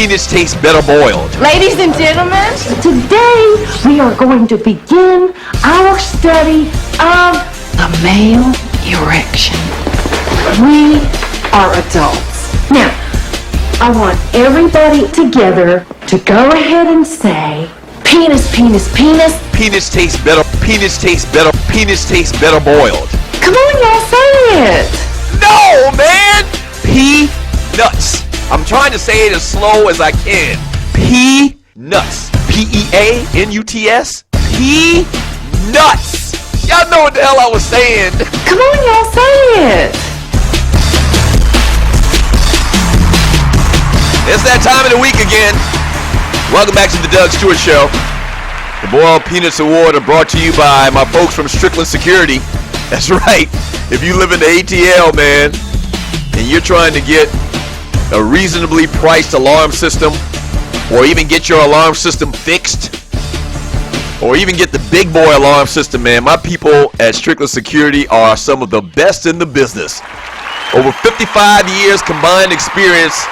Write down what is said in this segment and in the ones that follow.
penis tastes better boiled. Ladies and gentlemen, Today, we are going to begin our study of the male erection. We are adults. Now, I want everybody together to go ahead and say, penis, penis, penis. Penis tastes better. Penis tastes better. Penis tastes better boiled. come on, y'all, say it. No, man. Peanuts. I'm trying to say it as slow as I can. Peanuts. Peanuts. Peanuts. Y'all know what the hell I was saying. Come on, y'all, say it. It's that time of the week again. Welcome back to the Doug Stewart Show. The Boiled Peanuts Award are brought to you by my folks from Strickland Security. That's right. If you live in the ATL, man, and you're trying to get a reasonably priced alarm system, or even get your alarm system fixed, or even get the big boy alarm system, man, my people at Strickland Security are some of the best in the business. Over 55 years combined experience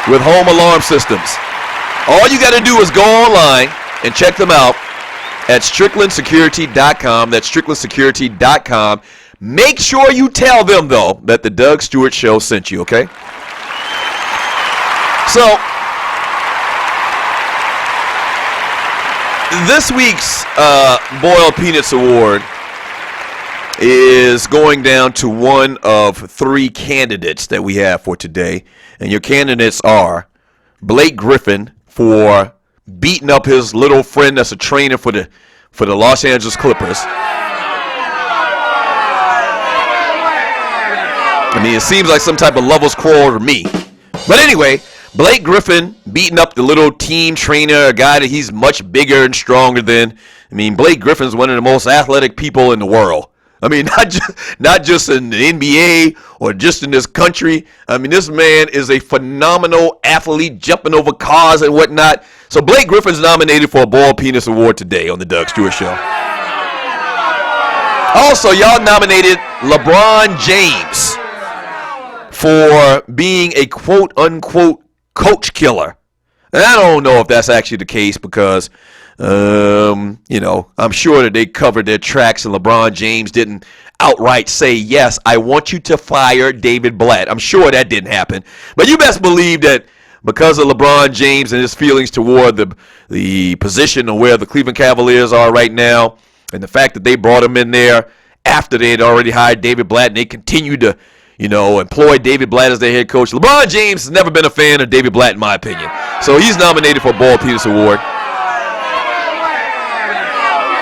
with home alarm systems. All you got to do is go online and check them out at StricklandSecurity.com. That's StricklandSecurity.com. Make sure you tell them, though, that the Doug Stewart Show sent you, okay? So, this week's Boiled Peanuts Award is going down to one of three candidates that we have for today. And your candidates are Blake Griffin for beating up his little friend that's a trainer for the Los Angeles Clippers. I mean, it seems like some type of lover's quarrel to me. But anyway, Blake Griffin beating up the little team trainer, a guy that he's much bigger and stronger than. I mean, Blake Griffin's one of the most athletic people in the world. I mean, not just in the NBA or just in this country. I mean, this man is a phenomenal athlete, jumping over cars and whatnot. So Blake Griffin's nominated for a Boiled Penis Award today on the Doug Stewart Show. Also, y'all nominated LeBron James for being a quote-unquote coach killer. And I don't know if that's actually the case because I'm sure that they covered their tracks and LeBron James didn't outright say, yes, I want you to fire David Blatt. I'm sure that didn't happen. But you best believe that because of LeBron James and his feelings toward the position of where the Cleveland Cavaliers are right now, and the fact that they brought him in there after they had already hired David Blatt and they continued to, employ David Blatt as their head coach. LeBron James has never been a fan of David Blatt, in my opinion. So he's nominated for a Boiled Penis Award.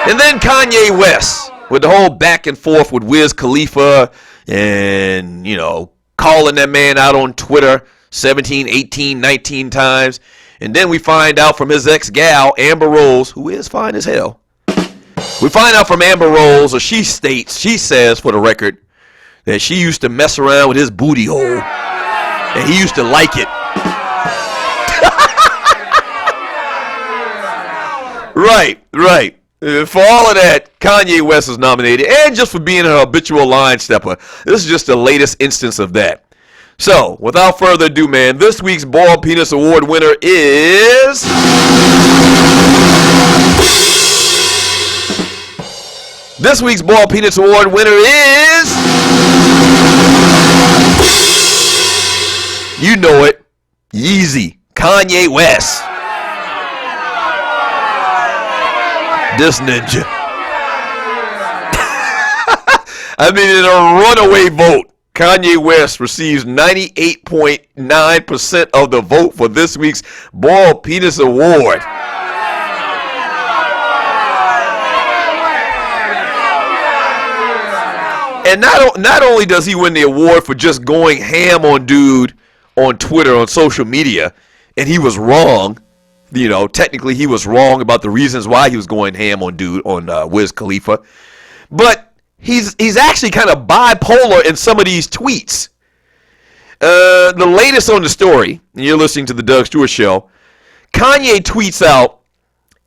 And then Kanye West, with the whole back and forth with Wiz Khalifa and, calling that man out on Twitter 17, 18, 19 times. And then we find out from his ex-gal, Amber Rose, who is fine as hell. We find out from Amber Rose, or she says for the record, that she used to mess around with his booty hole. And he used to like it. Right. For all of that, Kanye West is nominated, and just for being an habitual line stepper. This is just the latest instance of that. So, without further ado, man, this week's Boiled Penis Award winner is... This week's Boiled Penis Award winner is... You know it. Yeezy. Kanye West. This ninja. I mean, in a runaway vote, Kanye West receives 98.9% of the vote for this week's Boiled Penis Award. And not only does he win the award for just going ham on dude on Twitter, on social media, and he was wrong. Technically he was wrong about the reasons why he was going ham on dude on Wiz Khalifa. But he's actually kind of bipolar in some of these tweets. The latest on the story, and you're listening to the Doug Stewart Show, Kanye tweets out,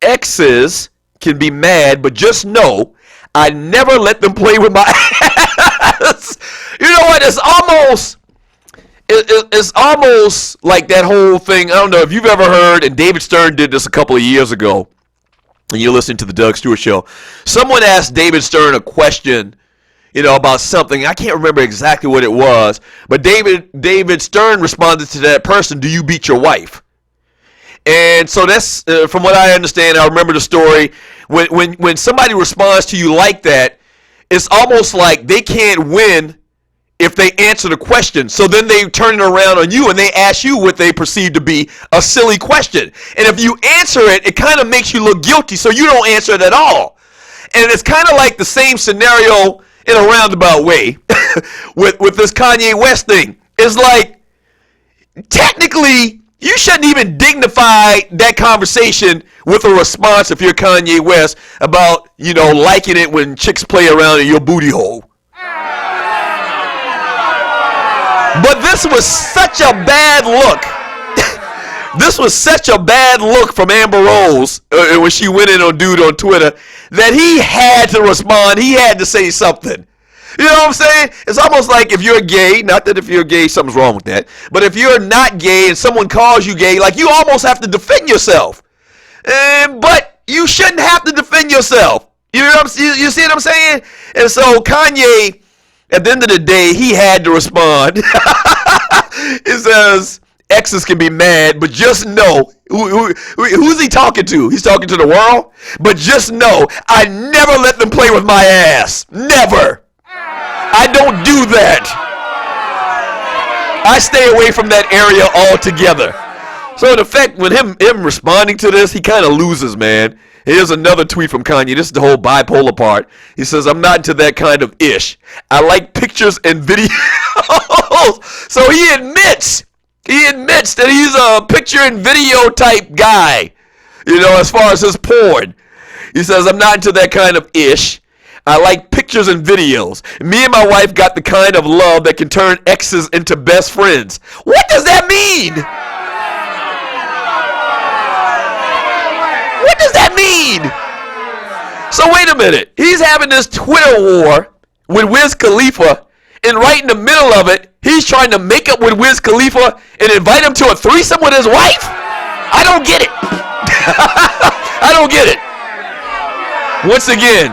exes can be mad, but just know I never let them play with my ass. You know what? it's almost like that whole thing. I don't know if you've ever heard, and David Stern did this a couple of years ago, and you're listening to the Doug Stewart Show. Someone asked David Stern a question, about something. I can't remember exactly what it was, but David Stern responded to that person, "Do you beat your wife?" And so that's, from what I understand, I remember the story. When somebody responds to you like that, it's almost like they can't win if they answer the question. So then they turn it around on you and they ask you what they perceive to be a silly question. And if you answer it, it kind of makes you look guilty, so you don't answer it at all. And it's kind of like the same scenario in a roundabout way with this Kanye West thing. It's like, technically, you shouldn't even dignify that conversation with a response if you're Kanye West about, liking it when chicks play around in your booty hole. But this was such a bad look. This was such a bad look from Amber Rose when she went in on dude on Twitter that he had to respond. He had to say something. You know what I'm saying? It's almost like if you're gay, not that if you're gay, something's wrong with that, but if you're not gay and someone calls you gay, like you almost have to defend yourself. But you shouldn't have to defend yourself. You see what I'm saying? And so Kanye, at the end of the day, he had to respond. It says, exes can be mad, but just know, who's he talking to? He's talking to the world? But just know, I never let them play with my ass. Never. I don't do that. I stay away from that area altogether. So in effect, with him responding to this, he kind of loses, man. Here's another tweet from Kanye. This is the whole bipolar part. He says, I'm not into that kind of ish. I like pictures and videos. So he admits that he's a picture and video type guy, as far as his porn. He says, I'm not into that kind of ish. I like pictures and videos. Me and my wife got the kind of love that can turn exes into best friends. What does that mean? What does that mean? So wait a minute. He's having this Twitter war with Wiz Khalifa, and right in the middle of it, he's trying to make up with Wiz Khalifa and invite him to a threesome with his wife? I don't get it. I don't get it. Once again,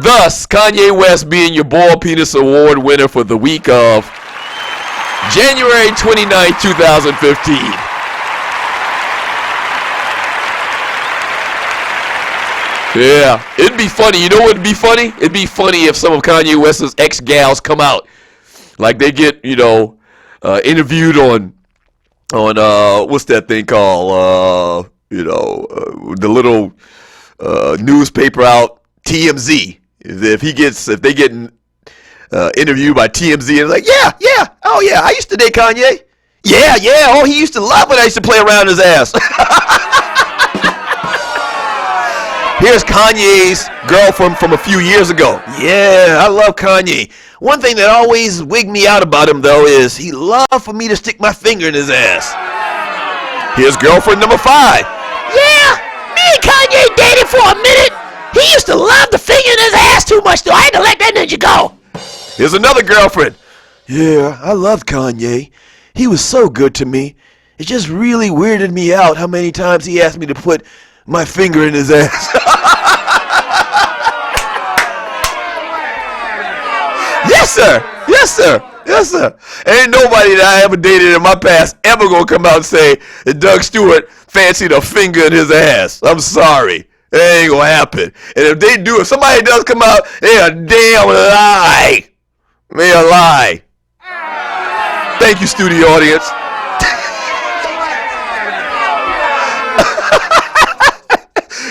thus, Kanye West being your Ball Penis Award winner for the week of January 29, 2015. Yeah, it'd be funny. You know what would be funny? It'd be funny if some of Kanye West's ex-gals come out. Like they get, interviewed on what's that thing called? The little newspaper out, TMZ. If they get interviewed by TMZ, and it's like, oh yeah, I used to date Kanye. Yeah, oh, he used to love when I used to play around his ass. Here's Kanye's girlfriend from a few years ago. Yeah, I love Kanye. One thing that always wigged me out about him, though, is he loved for me to stick my finger in his ass. Here's girlfriend number 5. Yeah, me and Kanye dated for a minute. He used to love the finger in his ass too much, though. I had to let that ninja go. Here's another girlfriend. Yeah, I loved Kanye. He was so good to me. It just really weirded me out how many times he asked me to put my finger in his ass. Yes, sir. Yes, sir. Yes, sir. Ain't nobody that I ever dated in my past ever gonna come out and say that Doug Stewart fancied a finger in his ass. I'm sorry. It ain't gonna happen. And if they do, if somebody does come out, they a damn lie. They a lie. Thank you, studio audience.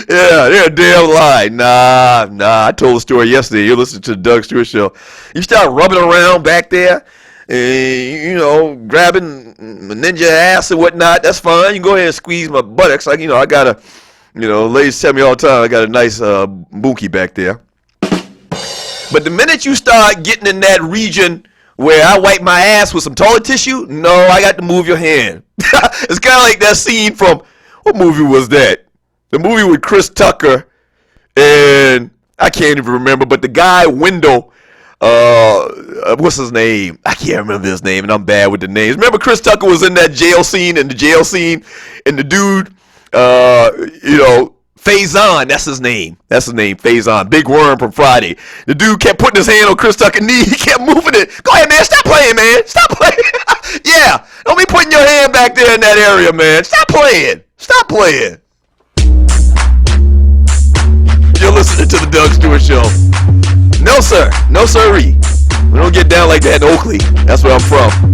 Yeah, they're a damn lie. Nah. I told the story yesterday. You listen to the Doug Stewart Show. You start rubbing around back there, and, grabbing ninja ass and whatnot. That's fine. You can go ahead and squeeze my buttocks. Like, I got a, ladies tell me all the time, I got a nice bookie back there. But the minute you start getting in that region where I wipe my ass with some toilet tissue, no, I got to move your hand. It's kind of like that scene from, what movie was that? The movie with Chris Tucker, and I can't even remember, but the guy, Wendell, what's his name? I can't remember his name, and I'm bad with the names. Remember Chris Tucker was in that jail scene, and the dude, Faison, that's his name, Faison, Big Worm from Friday. The dude kept putting his hand on Chris Tucker's knee, he kept moving it. Go ahead, man, stop playing, man, stop playing. Yeah, don't be putting your hand back there in that area, man. Stop playing. You're listening to the Doug Stewart Show. No, sir. No, sirree. We don't get down like that in Oakley. That's where I'm from.